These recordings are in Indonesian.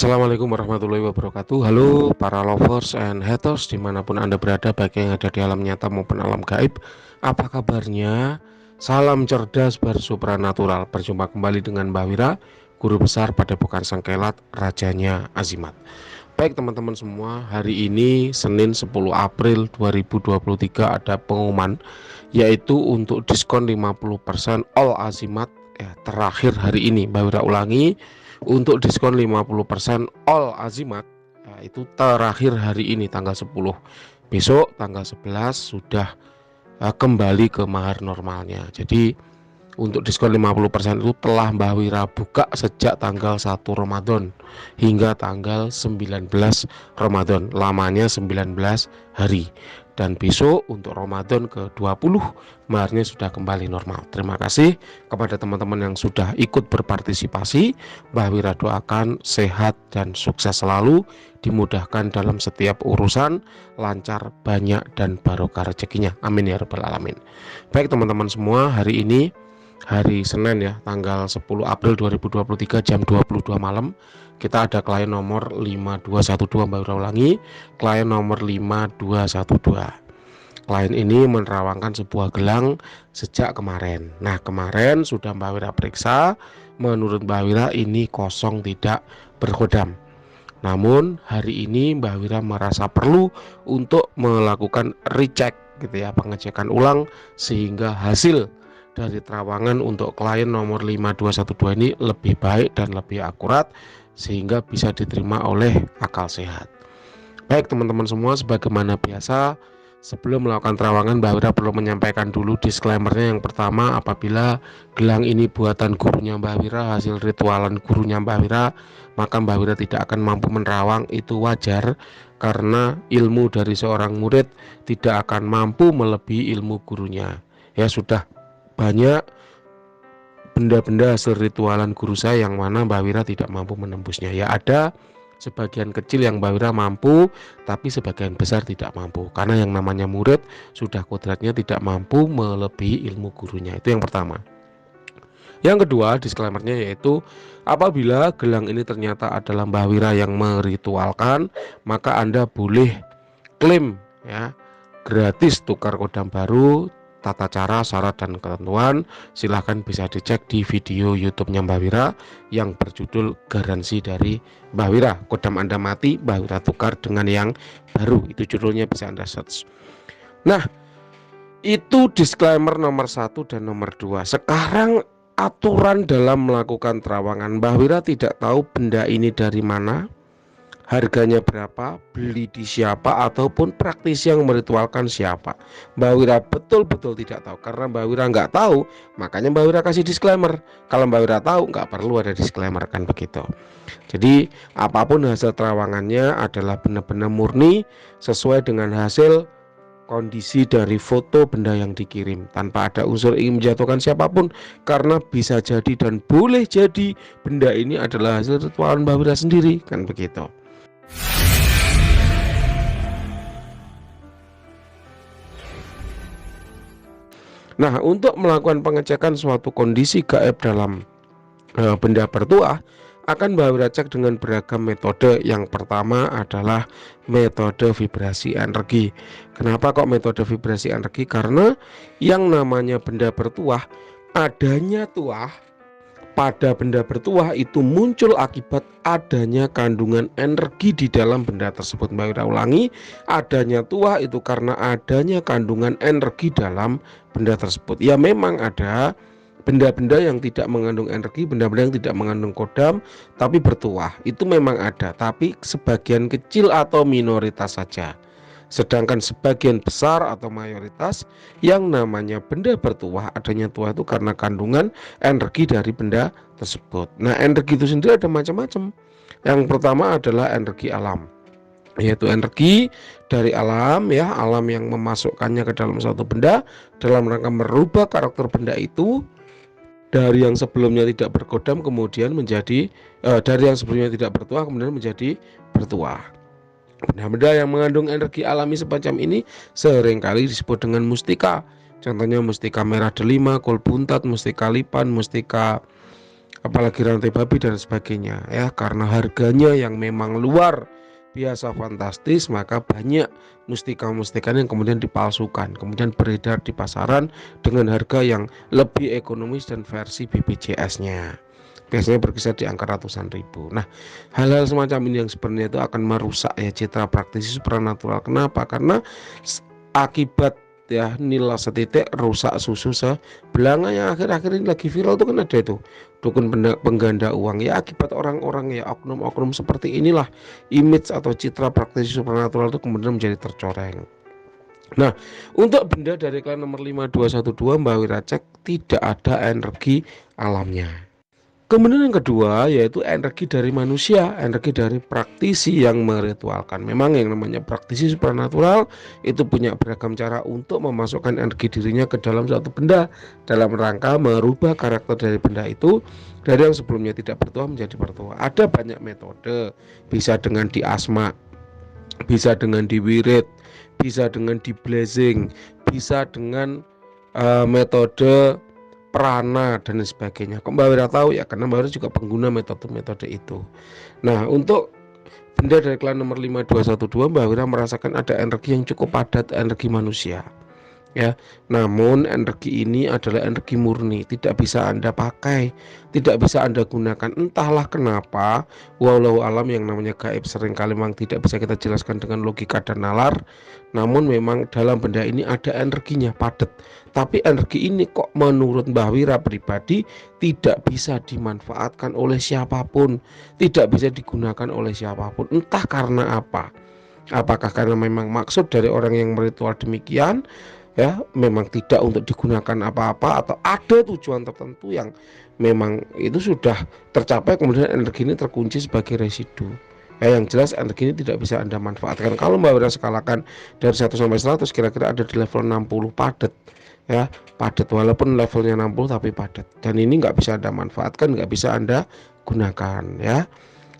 Assalamualaikum warahmatullahi wabarakatuh. Halo para lovers and haters dimanapun Anda berada, baik yang ada di alam nyata maupun alam gaib. Apa kabarnya? Salam cerdas bersupranatural. Berjumpa kembali dengan Mbah Wira, guru besar Padepokan Sengkelat, Rajanya Azimat. Baik teman-teman semua, hari ini Senin 10 April 2023 ada pengumuman, yaitu untuk diskon 50% all Azimat terakhir hari ini. Mbah Wira ulangi, untuk diskon 50% all Azimat itu terakhir hari ini tanggal 10. Besok tanggal 11 sudah kembali ke mahar normalnya. Jadi untuk diskon 50% itu telah Mbah Wira buka sejak tanggal 1 Ramadan hingga tanggal 19 Ramadan. Lamanya 19 hari. Dan besok untuk Ramadan ke-20 maharnya sudah kembali normal. Terima kasih kepada teman-teman yang sudah ikut berpartisipasi. Mbah Wira doakan sehat dan sukses selalu, dimudahkan dalam setiap urusan, lancar, banyak, dan barokah rezekinya. Amin ya rabbal alamin. Baik teman-teman semua, hari ini hari Senin ya, tanggal 10 April 2023 jam 22 malam. Kita ada klien nomor 5212, Mbak Wira ulangi, klien nomor 5212. Klien ini menerawangkan sebuah gelang sejak kemarin. Nah, kemarin sudah Mbak Wira periksa, menurut Mbak Wira ini kosong, tidak berkodam. Namun hari ini Mbak Wira merasa perlu untuk melakukan recheck gitu ya, pengecekan ulang sehingga hasil dari terawangan untuk klien nomor 5212 ini lebih baik dan lebih akurat sehingga bisa diterima oleh akal sehat. Baik teman-teman semua, sebagaimana biasa sebelum melakukan terawangan Mbah Wira perlu menyampaikan dulu disclaimernya. Yang pertama, apabila gelang ini buatan gurunya Mbah Wira, hasil ritualan gurunya Mbah Wira, maka Mbah Wira tidak akan mampu menerawang. Itu wajar karena ilmu dari seorang murid tidak akan mampu melebihi ilmu gurunya. Ya sudah banyak benda-benda hasil ritualan guru saya yang mana Mbah Wira tidak mampu menembusnya. Ya ada sebagian kecil yang Mbah Wira mampu, tapi sebagian besar tidak mampu. Karena yang namanya murid sudah kodratnya tidak mampu melebihi ilmu gurunya. Itu yang pertama. Yang kedua, disclaimernya yaitu apabila gelang ini ternyata adalah Mbah Wira yang meritualkan, maka Anda boleh klaim ya gratis tukar kodam baru. Tata cara, syarat, dan ketentuan silahkan bisa dicek di video YouTube-nya Mbah Wira yang berjudul Garansi dari Mbah Wira. Kodam Anda mati, Mbah Wira tukar dengan yang baru. Itu judulnya, bisa Anda search. Nah, itu disclaimer nomor 1 dan nomor 2. Sekarang aturan dalam melakukan terawangan. Mbah Wira tidak tahu benda ini dari mana, harganya berapa, beli di siapa, ataupun praktisi yang meritualkan siapa. Mbah Wira betul-betul tidak tahu. Karena Mbah Wira nggak tahu, makanya Mbah Wira kasih disclaimer. Kalau Mbah Wira tahu, nggak perlu ada disclaimer, kan begitu. Jadi apapun hasil terawangannya adalah benar-benar murni sesuai dengan hasil kondisi dari foto benda yang dikirim, tanpa ada unsur ingin menjatuhkan siapapun. Karena bisa jadi dan boleh jadi benda ini adalah hasil ritualan Mbah Wira sendiri, kan begitu. Nah, untuk melakukan pengecekan suatu kondisi gaib dalam benda bertuah, akan Mbah Wira cek dengan beragam metode. Yang pertama adalah metode vibrasi energi. Kenapa kok metode vibrasi energi? Karena yang namanya benda bertuah, adanya tuah pada benda bertuah itu muncul akibat adanya kandungan energi di dalam benda tersebut. Mbak Wira ulangi, adanya tuah itu karena adanya kandungan energi dalam benda tersebut. Ya memang ada benda-benda yang tidak mengandung energi, benda-benda yang tidak mengandung kodam tapi bertuah, itu memang ada, tapi sebagian kecil atau minoritas saja. Sedangkan sebagian besar atau mayoritas yang namanya benda bertuah, adanya tuah itu karena kandungan energi dari benda tersebut. Nah, energi itu sendiri ada macam-macam. Yang pertama adalah energi alam, yaitu energi dari alam ya, alam yang memasukkannya ke dalam suatu benda dalam rangka merubah karakter benda itu dari yang sebelumnya tidak berkodam kemudian menjadi dari yang sebelumnya tidak bertuah kemudian menjadi bertuah. Benda-benda yang mengandung energi alami semacam ini seringkali disebut dengan mustika. Contohnya mustika merah delima, kol buntat, mustika lipan, mustika apalagi rantai babi dan sebagainya ya, karena harganya yang memang luar biasa fantastis, maka banyak mustika-mustika yang kemudian dipalsukan, kemudian beredar di pasaran dengan harga yang lebih ekonomis dan versi BPJS-nya biasanya berkisar di angka ratusan ribu. Nah, hal-hal semacam ini yang sebenarnya itu akan merusak ya citra praktisi supranatural. Kenapa? Karena akibat ya nila setitik rusak susu sebelanga yang akhir-akhir ini lagi viral itu kan ada itu dukun pengganda uang ya, akibat orang-orang ya oknum-oknum seperti inilah image atau citra praktisi supranatural itu kemudian menjadi tercoreng. Nah, untuk benda dari klan nomor 5212 Mbak Wira cek tidak ada energi alamnya. Kemudian yang kedua yaitu energi dari manusia, energi dari praktisi yang meritualkan. Memang yang namanya praktisi supranatural itu punya beragam cara untuk memasukkan energi dirinya ke dalam suatu benda dalam rangka merubah karakter dari benda itu dari yang sebelumnya tidak bertuah menjadi bertuah. Ada banyak metode, bisa dengan diasma, bisa dengan diwirid, bisa dengan diblazing, bisa dengan metode prana dan sebagainya. Kok Mbak Wira tahu ya, karena Mbak Wira juga pengguna metode-metode itu. Nah, untuk benda dari klan nomor 5212 Mbak Wira merasakan ada energi yang cukup padat, energi manusia ya. Namun energi ini adalah energi murni, tidak bisa Anda pakai, tidak bisa Anda gunakan. Entahlah kenapa, wallahu alam, yang namanya gaib seringkali memang tidak bisa kita jelaskan dengan logika dan nalar. Namun memang dalam benda ini ada energinya padat. Tapi energi ini kok menurut Mbah Wira pribadi tidak bisa dimanfaatkan oleh siapapun, tidak bisa digunakan oleh siapapun. Entah karena apa. Apakah karena memang maksud dari orang yang meritual demikian ya, memang tidak untuk digunakan apa-apa, atau ada tujuan tertentu yang memang itu sudah tercapai, kemudian energi ini terkunci sebagai residu ya. Yang jelas energi ini tidak bisa Anda manfaatkan. Kalau Mbak Wira skalakan dari 1 sampai 100 kira-kira ada di level 60 padat ya, padat, walaupun levelnya 60 tapi padat, dan ini nggak bisa Anda manfaatkan, nggak bisa Anda gunakan ya.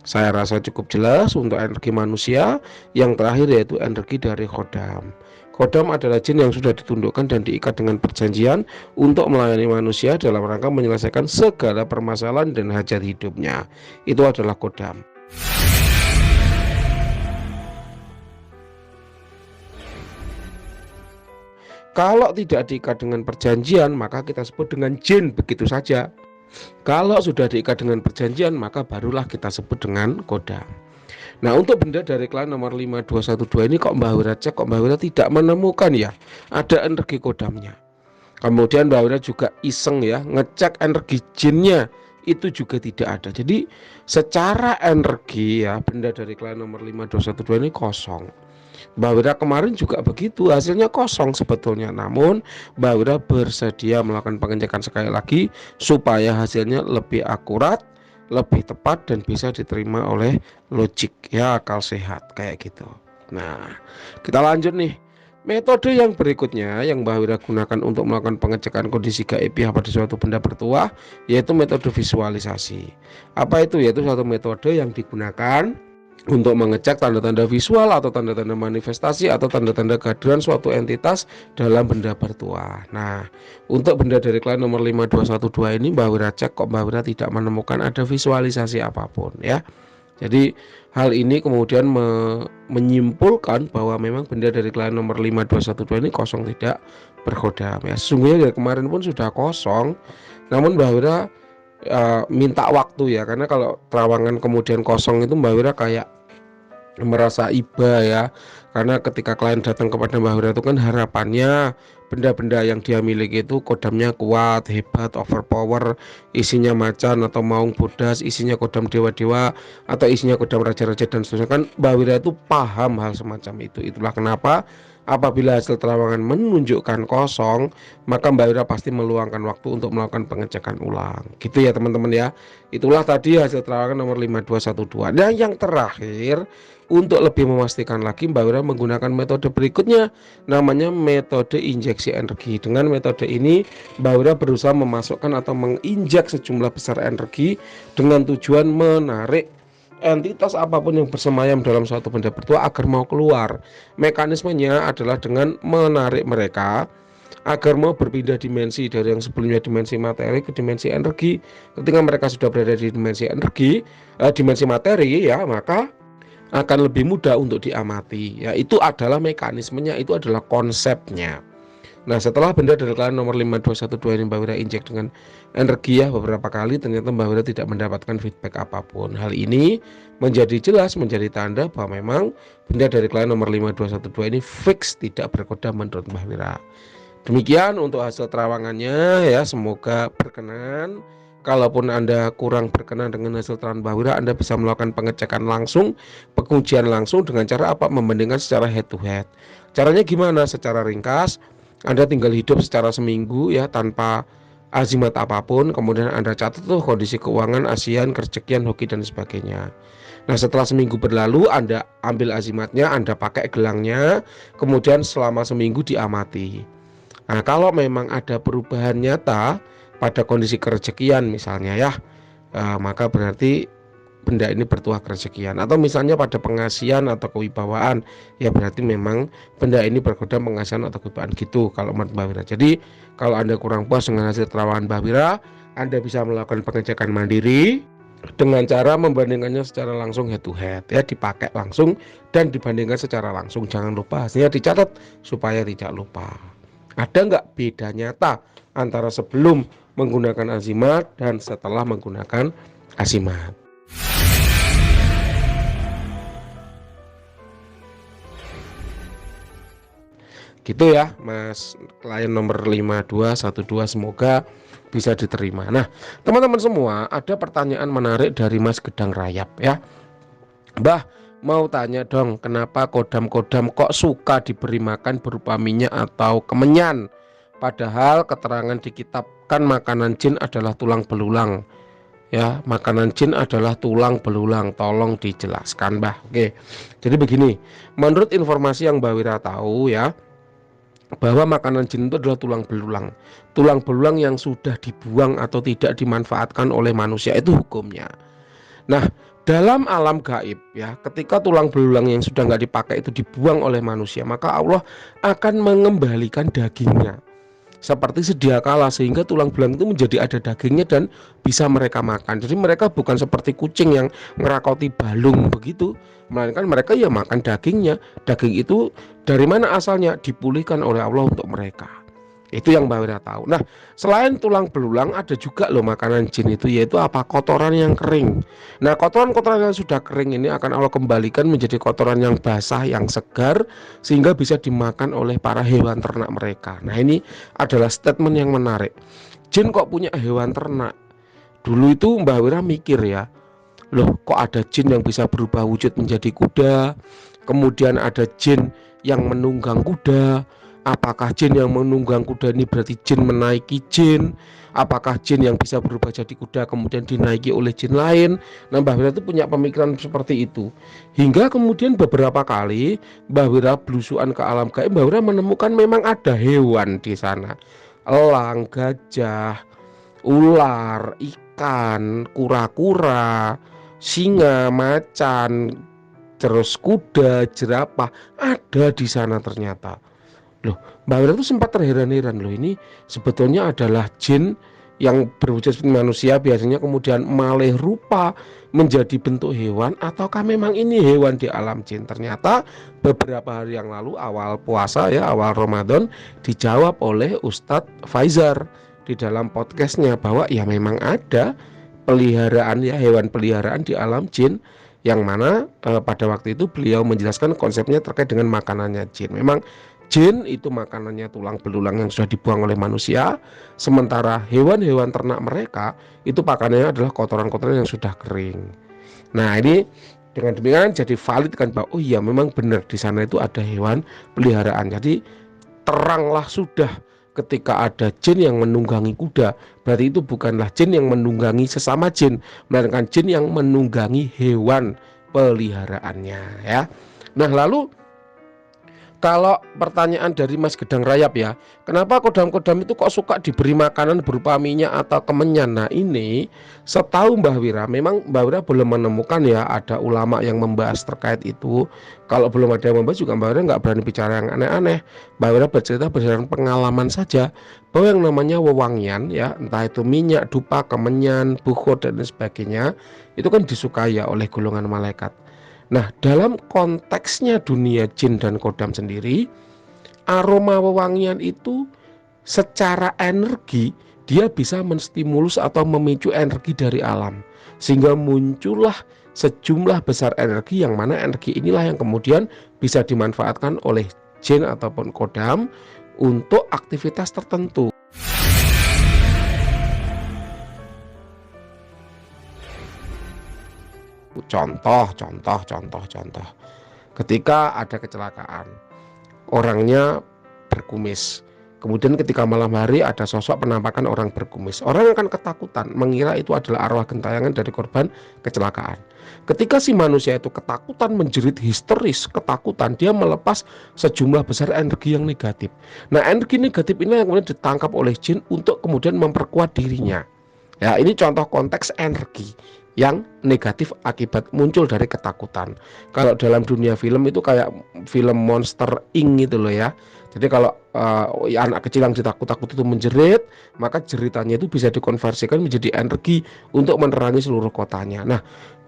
Saya rasa cukup jelas untuk energi manusia. Yang terakhir yaitu energi dari khodam. Khodam adalah jin yang sudah ditundukkan dan diikat dengan perjanjian untuk melayani manusia dalam rangka menyelesaikan segala permasalahan dan hajat hidupnya. Itu adalah khodam. Kalau tidak diikat dengan perjanjian, maka kita sebut dengan jin begitu saja. Kalau sudah diikat dengan perjanjian, maka barulah kita sebut dengan khodam. Nah, untuk benda dari klan nomor 5212 ini kok Mbah Wira cek, kok Mbah Wira tidak menemukan ya ada energi khodamnya. Kemudian Mbah Wira juga iseng ya ngecek energi jinnya, itu juga tidak ada. Jadi secara energi ya benda dari klan nomor 5212 ini kosong. Mbak Wira kemarin juga begitu, hasilnya kosong sebetulnya. Namun Mbak Wira bersedia melakukan pengecekan sekali lagi supaya hasilnya lebih akurat, lebih tepat, dan bisa diterima oleh logik ya, akal sehat kayak gitu. Nah, kita lanjut nih. Metode yang berikutnya yang Mbah Wira gunakan untuk melakukan pengecekan kondisi gaib pada suatu benda bertuah yaitu metode visualisasi. Apa itu? Yaitu suatu metode yang digunakan untuk mengecek tanda-tanda visual atau tanda-tanda manifestasi atau tanda-tanda kehadiran suatu entitas dalam benda bertuah. Nah, untuk benda dari klan nomor 5212 ini Mbah Wira cek, kok Mbah Wira tidak menemukan ada visualisasi apapun ya. Jadi hal ini kemudian menyimpulkan bahwa memang benda dari klan nomor 5212 ini kosong, tidak berkhodam ya. Sesungguhnya dari kemarin pun sudah kosong, namun Mbah Wira minta waktu ya, karena kalau terawangan kemudian kosong itu Mbah Wira kayak merasa iba ya, karena ketika klien datang kepada Mbah Wira itu kan harapannya benda-benda yang dia miliki itu kodamnya kuat, hebat, overpower, isinya macan atau maung bodas, isinya kodam dewa-dewa atau isinya kodam raja-raja dan seterusnya. Kan Mbah Wira itu paham hal semacam itu. Itulah kenapa apabila hasil terawangan menunjukkan kosong, maka Mbak Wira pasti meluangkan waktu untuk melakukan pengecekan ulang. Gitu ya teman-teman ya. Itulah tadi hasil terawangan nomor 5212. Dan yang terakhir, untuk lebih memastikan lagi, Mbak Wira menggunakan metode berikutnya, namanya metode injeksi energi. Dengan metode ini Mbak Wira berusaha memasukkan atau menginjek sejumlah besar energi dengan tujuan menarik entitas apapun yang bersemayam dalam suatu benda bertuah agar mau keluar. Mekanismenya adalah dengan menarik mereka agar mau berpindah dimensi dari yang sebelumnya dimensi materi ke dimensi energi. Ketika mereka sudah berada di dimensi energi, dimensi materi ya, maka akan lebih mudah untuk diamati. Ya, itu adalah mekanismenya, itu adalah konsepnya. Nah, setelah benda dari kalian nomor 5212 ini Mbak Wira injek dengan energi ya beberapa kali, ternyata Mbak Wira tidak mendapatkan feedback apapun. Hal ini menjadi jelas, menjadi tanda bahwa memang benda dari kalian nomor 5212 ini fix tidak berkoda menurut Mbak Wira. Demikian untuk hasil terawangannya ya, semoga berkenan. Kalaupun Anda kurang berkenan dengan hasil terawangan Mbak Wira, Anda bisa melakukan pengecekan langsung, pengujian langsung dengan cara apa? Membandingkan secara head to head. Caranya gimana? Secara ringkas, Anda tinggal hidup secara seminggu ya tanpa azimat apapun, kemudian Anda catat tuh kondisi keuangan, ASEAN, kerjekian, hoki dan sebagainya. Nah, setelah seminggu berlalu, Anda ambil azimatnya, Anda pakai gelangnya, kemudian selama seminggu diamati. Nah, kalau memang ada perubahan nyata pada kondisi kerejekian misalnya ya, maka berarti benda ini bertuah kerejekian. Atau misalnya pada pengasihan atau kewibawaan, ya berarti memang benda ini bergoda pengasihan atau kewibawaan gitu kalau menurut Mbak Wira. Jadi kalau Anda kurang puas dengan hasil terawangan Mbak Wira, Anda bisa melakukan pengecekan mandiri dengan cara membandingkannya secara langsung head to head ya, dipakai langsung dan dibandingkan secara langsung. Jangan lupa hasilnya dicatat supaya tidak lupa. Ada nggak beda nyata antara sebelum menggunakan azimat dan setelah menggunakan azimat? Gitu ya Mas klien nomor 5212, semoga bisa diterima. Nah teman-teman semua, ada pertanyaan menarik dari Mas Gedang Rayap ya. Mbah, mau tanya dong, kenapa kodam-kodam kok suka diberi makan berupa minyak atau kemenyan? Padahal keterangan di kitab kan makanan jin adalah tulang belulang. Ya, makanan jin adalah tulang belulang. Tolong dijelaskan, Mbah. Oke. Jadi begini, menurut informasi yang Mbak Wira tahu ya, bahwa makanan jin itu adalah tulang belulang. Tulang belulang yang sudah dibuang atau tidak dimanfaatkan oleh manusia, itu hukumnya. Nah, dalam alam gaib ya, ketika tulang belulang yang sudah nggak dipakai itu dibuang oleh manusia, maka Allah akan mengembalikan dagingnya seperti sedia kala, sehingga tulang belulang itu menjadi ada dagingnya dan bisa mereka makan. Jadi mereka bukan seperti kucing yang merakoti balung begitu, melainkan mereka ya makan dagingnya. Daging itu dari mana asalnya? Dipulihkan oleh Allah untuk mereka. Itu yang Mbak Wira tahu. Nah, selain tulang belulang ada juga loh makanan jin itu, yaitu apa? Kotoran yang kering. Nah, kotoran-kotoran yang sudah kering ini akan Allah kembalikan menjadi kotoran yang basah, yang segar, sehingga bisa dimakan oleh para hewan ternak mereka. Nah, ini adalah statement yang menarik. Jin kok punya hewan ternak? Dulu itu Mbak Wira mikir ya, loh kok ada jin yang bisa berubah wujud menjadi kuda, kemudian ada jin yang menunggang kuda. Apakah jin yang menunggang kuda ini berarti jin menaiki jin? Apakah jin yang bisa berubah jadi kuda kemudian dinaiki oleh jin lain? Nah, Mbah Wira itu punya pemikiran seperti itu. Hingga kemudian beberapa kali Mbah Wira belusuan ke alam gaib, Mbah Wira menemukan memang ada hewan di sana. Elang, gajah, ular, ikan, kura-kura, singa, macan, terus kuda, jerapah ada di sana ternyata. Loh, Mbak Wira tuh sempat terheran-heran, loh ini sebetulnya adalah jin yang berwujud seperti manusia biasanya kemudian malih rupa menjadi bentuk hewan, ataukah memang ini hewan di alam jin? Ternyata beberapa hari yang lalu awal puasa ya, awal Ramadan, dijawab oleh Ustadz Faizar di dalam podcastnya bahwa ya memang ada peliharaan ya, hewan peliharaan di alam jin, yang mana pada waktu itu beliau menjelaskan konsepnya terkait dengan makanannya jin. Memang jin itu makanannya tulang belulang yang sudah dibuang oleh manusia, sementara hewan-hewan ternak mereka itu pakanannya adalah kotoran-kotoran yang sudah kering. Nah, ini dengan demikian jadi valid kan, bahwa oh iya memang benar di sana itu ada hewan peliharaan. Jadi teranglah sudah ketika ada jin yang menunggangi kuda, berarti itu bukanlah jin yang menunggangi sesama jin, melainkan jin yang menunggangi hewan peliharaannya ya. Nah, lalu Kalau pertanyaan dari Mas Gedang Rayap ya, kenapa kodam-kodam itu kok suka diberi makanan berupa minyak atau kemenyan? Nah ini setahu Mbah Wira, memang Mbah Wira belum menemukan ya ada ulama yang membahas terkait itu. Kalau belum ada yang membahas juga Mbah Wira nggak berani bicara yang aneh-aneh. Mbah Wira bercerita berdasarkan pengalaman saja bahwa yang namanya wewangian ya, entah itu minyak, dupa, kemenyan, bukhur dan lain sebagainya, itu kan disukai ya oleh golongan malaikat. Nah, dalam konteksnya dunia jin dan kodam sendiri, aroma wewangian itu secara energi dia bisa menstimulus atau memicu energi dari alam, sehingga muncullah sejumlah besar energi, yang mana energi inilah yang kemudian bisa dimanfaatkan oleh jin ataupun kodam untuk aktivitas tertentu. Contoh. Ketika ada kecelakaan, orangnya berkumis. Kemudian ketika malam hari ada sosok penampakan orang berkumis. Orang akan ketakutan, mengira itu adalah arwah gentayangan dari korban kecelakaan. Ketika si manusia itu ketakutan, menjerit histeris, ketakutan, dia melepas sejumlah besar energi yang negatif. Nah, energi negatif ini yang kemudian ditangkap oleh jin untuk kemudian memperkuat dirinya. Ya, ini contoh konteks energi yang negatif akibat muncul dari ketakutan. Kalau dalam dunia film itu kayak film Monster Inc gitu loh ya. Jadi kalau anak kecil yang ditakut-takut itu menjerit, maka jeritannya itu bisa dikonversikan menjadi energi untuk menerangi seluruh kotanya. Nah,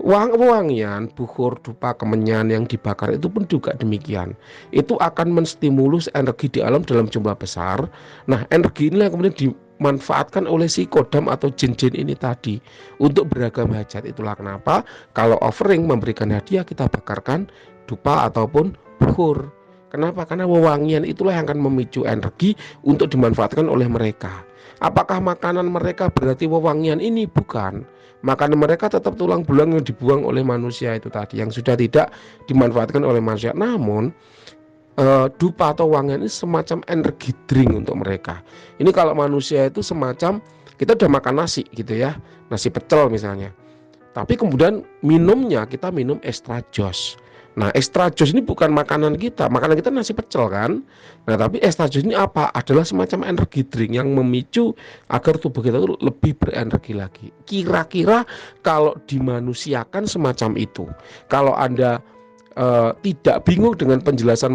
wangian, bukhur, dupa, kemenyan yang dibakar itu pun juga demikian. Itu akan menstimulus energi di alam dalam jumlah besar. Nah, energi inilah yang kemudian dimanfaatkan oleh si kodam atau jin-jin ini tadi untuk beragam hajat. Itulah kenapa kalau offering memberikan hadiah kita bakarkan dupa ataupun bukhur. Kenapa? Karena wewangian itulah yang akan memicu energi untuk dimanfaatkan oleh mereka. Apakah makanan mereka berarti wewangian ini? Bukan. Makanan mereka tetap tulang belulang yang dibuang oleh manusia itu tadi, yang sudah tidak dimanfaatkan oleh manusia. Namun dupa atau wangian ini semacam energi drink untuk mereka. Ini kalau manusia itu semacam kita udah makan nasi gitu ya, nasi pecel misalnya, tapi kemudian minumnya kita minum extra jos. Nah, extra jos ini bukan makanan kita nasi pecel kan. Nah, tapi extra jos ini apa? Adalah semacam energi drink yang memicu agar tubuh kita itu lebih berenergi lagi. Kira-kira kalau dimanusiakan semacam itu. Kalau Anda tidak bingung dengan penjelasan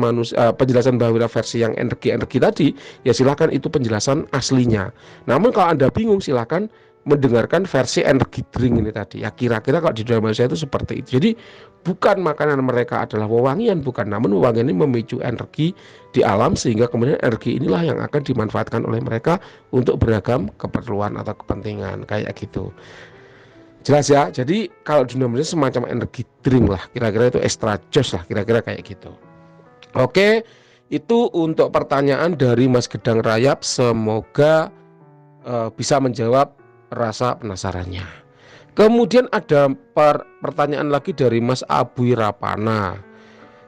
penjelasan Mbah Wira versi yang energi-energi tadi, ya silakan itu penjelasan aslinya. Namun kalau Anda bingung, silakan mendengarkan versi energi drink ini tadi. Ya kira-kira kalau di dunia manusia itu seperti itu. Jadi bukan makanan mereka adalah wewangian, bukan, namun wewangian ini memicu energi di alam, sehingga kemudian energi inilah yang akan dimanfaatkan oleh mereka untuk beragam keperluan atau kepentingan kayak gitu. Jelas ya. Jadi kalau di dunia manusia semacam energi drink lah, kira-kira itu extra jos lah, kira-kira kayak gitu. Oke, itu untuk pertanyaan dari Mas Gedang Rayap. Semoga bisa menjawab rasa penasarannya. Kemudian ada pertanyaan lagi dari Mas Abu Rapana.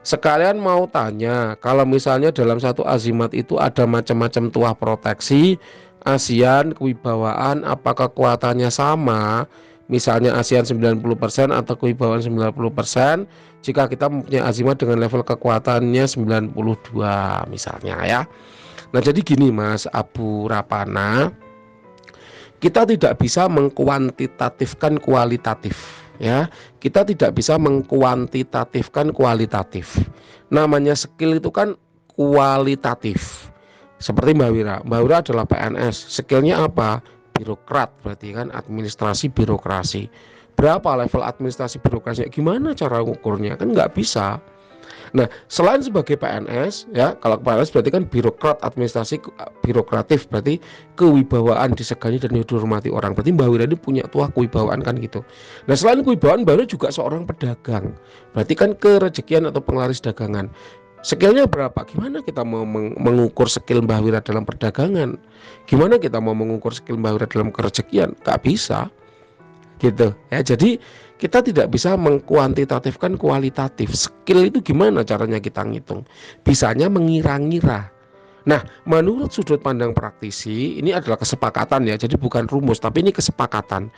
Sekalian mau tanya, kalau misalnya dalam satu azimat itu ada macam-macam tuah proteksi, ASEAN, kewibawaan, apakah kekuatannya sama? Misalnya ASEAN 90% atau kewibawaan 90%, jika kita mempunyai azimat dengan level kekuatannya 92 misalnya ya. Nah, jadi gini Mas Abu Rapana, kita tidak bisa mengkuantitatifkan kualitatif ya. Kita tidak bisa mengkuantitatifkan kualitatif. Namanya skill itu kan kualitatif. Seperti Mbak Wira. Mbak Wira adalah PNS. Skillnya apa? Birokrat, berarti kan administrasi birokrasi. Berapa level administrasi birokrasi? Gimana cara ukurnya? Kan nggak bisa. Nah, selain sebagai PNS ya, kalau PNS berarti kan birokrat, administrasi birokratif, berarti kewibawaan disegani dan dihormati orang. Berarti Mbak Wira ini punya tuah kewibawaan kan gitu. Nah, selain kewibawaan, Mbak Wira juga seorang pedagang. Berarti kan kerejekian atau penglaris dagangan. Skillnya berapa? Gimana kita mau mengukur skill Mbah Wira dalam perdagangan? Gimana kita mau mengukur skill Mbah Wira dalam kerejekian? Gak bisa gitu ya. Jadi kita tidak bisa mengkuantitatifkan kualitatif. Skill itu gimana caranya kita ngitung? Bisanya mengira-ngira. Nah, menurut sudut pandang praktisi, ini adalah kesepakatan ya. Jadi bukan rumus, tapi ini kesepakatan.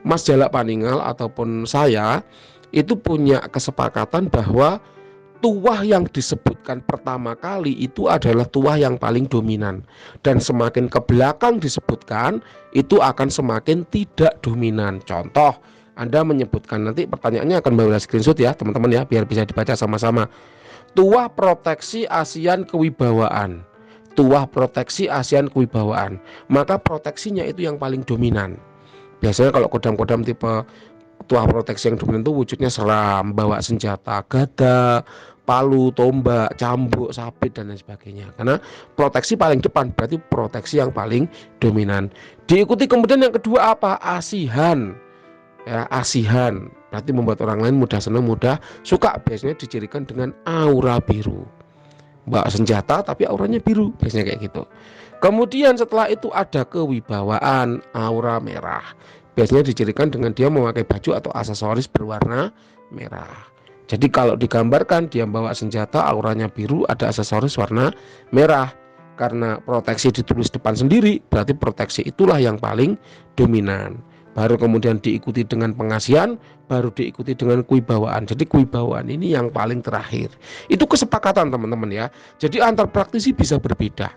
Mas Jalak Paninggal ataupun saya itu punya kesepakatan bahwa tuah yang disebutkan pertama kali itu adalah tuah yang paling dominan, dan semakin ke belakang disebutkan itu akan semakin tidak dominan. Contoh, Anda menyebutkan, nanti pertanyaannya akan bawa screenshot ya teman-teman ya, biar bisa dibaca sama-sama. Tuah proteksi ASEAN kewibawaan, tuah proteksi ASEAN kewibawaan, maka proteksinya itu yang paling dominan. Biasanya kalau kodam-kodam tipe tuah proteksi yang dominan itu wujudnya seram, bawa senjata, gada, palu, tombak, cambuk, sabit, dan lain sebagainya. Karena proteksi paling depan, berarti proteksi yang paling dominan. Diikuti kemudian yang kedua apa? Asihan. Ya, asihan. Berarti membuat orang lain mudah senang, mudah suka. Biasanya dicirikan dengan aura biru. Bawa senjata tapi auranya biru, biasanya kayak gitu. Kemudian setelah itu ada kewibawaan, aura merah. Biasanya dicirikan dengan dia memakai baju atau aksesoris berwarna merah. Jadi kalau digambarkan dia bawa senjata, auranya biru, ada aksesoris warna merah. Karena proteksi ditulis depan sendiri, berarti proteksi itulah yang paling dominan. Baru kemudian diikuti dengan pengasihan, baru diikuti dengan kewibawaan. Jadi kewibawaan ini yang paling terakhir. Itu kesepakatan teman-teman ya. Jadi antar praktisi bisa berbeda.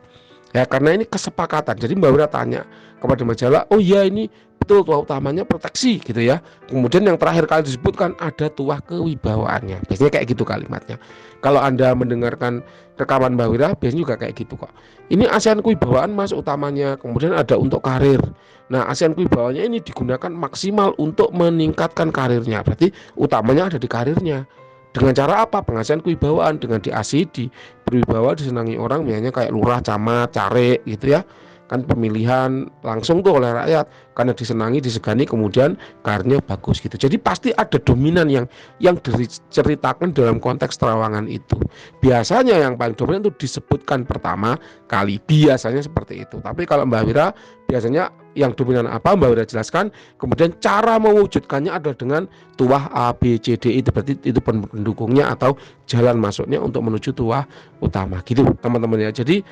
Ya, karena ini kesepakatan. Jadi Mbak Wira tanya kepada Mas Jalak, oh iya ini betul tuah utamanya proteksi gitu ya. Kemudian yang terakhir kali disebutkan ada tuah kewibawaannya. Biasanya kayak gitu kalimatnya. Kalau Anda mendengarkan rekaman Mbak Wira, biasanya juga kayak gitu kok. Ini ASEAN kewibawaan Mas utamanya, kemudian ada untuk karir. Nah, ASEAN kewibawaannya ini digunakan maksimal untuk meningkatkan karirnya. Berarti utamanya ada di karirnya. Dengan cara apa? Pengasihan kewibawaan, dengan diasihi, berwibawa, disenangi orang, misalnya kayak lurah, camat, carik gitu ya. Kan pemilihan langsung tuh oleh rakyat, karena disenangi, disegani, kemudian karirnya bagus gitu. Jadi pasti ada dominan yang diceritakan dalam konteks terawangan itu. Biasanya yang paling dominan itu disebutkan pertama kali, biasanya seperti itu. Tapi kalau Mbak Wira biasanya yang dominan apa Mbak Wira jelaskan, kemudian cara mewujudkannya adalah dengan tuah A, B, C, D, itu berarti itu pendukungnya atau jalan masuknya untuk menuju tuah utama gitu teman-teman ya. Jadi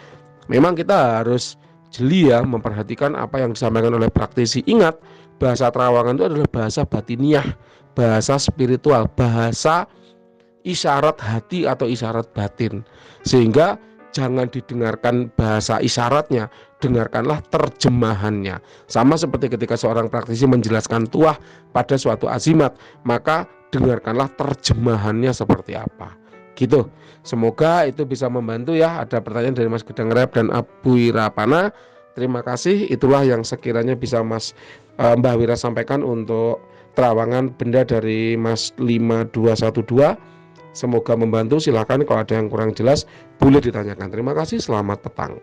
memang kita harus jeli ya memperhatikan apa yang disampaikan oleh praktisi. Ingat, bahasa terawangan itu adalah bahasa batiniah, bahasa spiritual, bahasa isyarat hati atau isyarat batin. Sehingga jangan didengarkan bahasa isyaratnya, dengarkanlah terjemahannya. Sama seperti ketika seorang praktisi menjelaskan tuah pada suatu azimat, maka dengarkanlah terjemahannya seperti apa. Gitu. Semoga itu bisa membantu ya. Ada pertanyaan dari Mas Gedang Rep dan Abu Irapana. Terima kasih. Itulah yang sekiranya bisa Mbak Wira sampaikan untuk terawangan benda dari Mas 5212. Semoga membantu. Silakan kalau ada yang kurang jelas boleh ditanyakan. Terima kasih. Selamat petang.